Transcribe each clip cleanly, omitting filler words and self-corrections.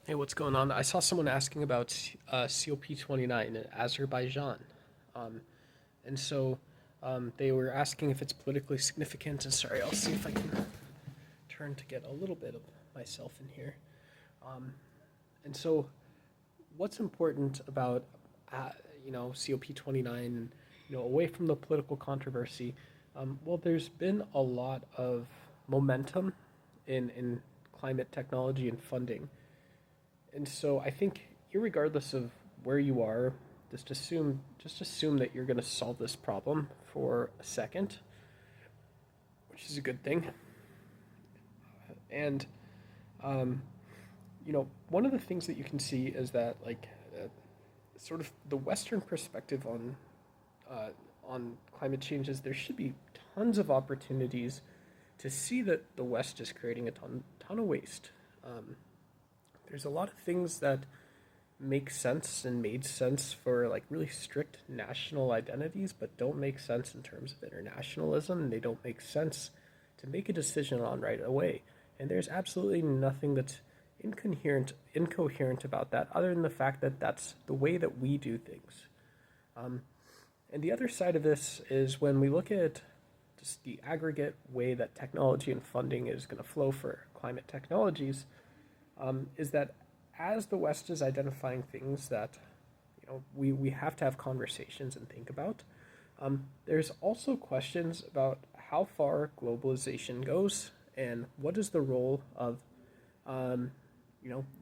Hey, what's going on? I saw someone asking about COP29 in Azerbaijan. Um, and so they were asking if it's politically significant. And sorry, I'll see if I can turn to get a little bit of myself in here. Um, and so, what's important about, uh, COP29 and, away from the political controversy? Well, there's been a lot of momentum in climate technology and funding. And so I think, irregardless of where you are, just assume that you're going to solve this problem for a second, which is a good thing. And um, one of the things that you can see is that sort of the Western perspective uh, on climate change is there should be tons of opportunities to see that the West is creating a ton of waste. Um, there's a lot of things that make sense and made sense for like really strict national identities, but don't make sense in terms of internationalism, and they don't make sense to make a decision on right away. And there's absolutely nothing that's incoherent about that, other than the fact that that's the way that we do things. Um, and the other side of this is when we look at just the aggregate way that technology and funding is going to flow for climate technologies, is that as the West is identifying things that we have to have conversations and think about, there's also questions about how far globalization goes and what is the role of,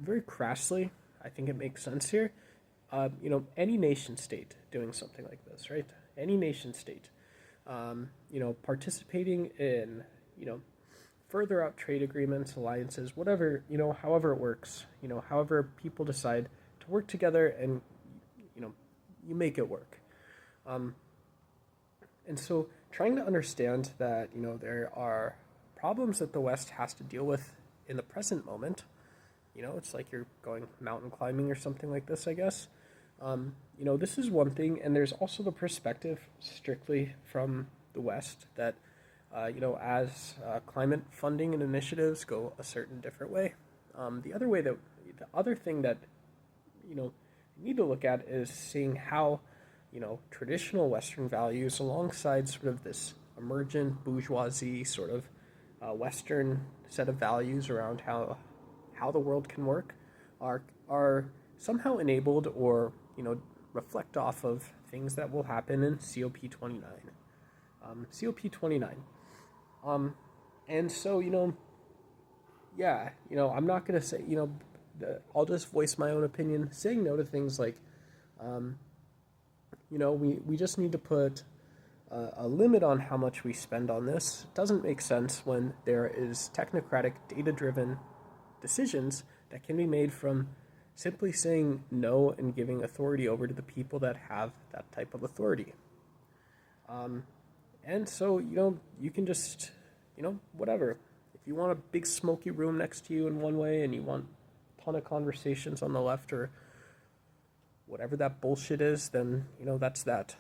very crassly, I think it makes sense here, any nation state doing something like this, right? Any nation state, participating in, further out trade agreements, alliances, whatever, however it works, however people decide to work together and, you know, you make it work. Um, and so trying to understand that, there are problems that the West has to deal with in the present moment. It's like you're going mountain climbing or something like this, I guess. This is one thing, and there's also the perspective strictly from the West that as climate funding and initiatives go a certain different way. The other thing that you need to look at is seeing how traditional Western values, alongside sort of this emergent bourgeoisie sort of Western set of values around how the world can work, are somehow enabled or reflect off of things that will happen in COP29. COP29. Um, and so, yeah, I'm not going to say, I'll just voice my own opinion. Saying no to things like, um, we just need to put a limit on how much we spend on this. It doesn't make sense when there is technocratic, data-driven decisions that can be made from simply saying no and giving authority over to the people that have that type of authority. Um, and so, you can just, whatever. If you want a big smoky room next to you in one way and you want a ton of conversations on the left or whatever that bullshit is, then, that's that.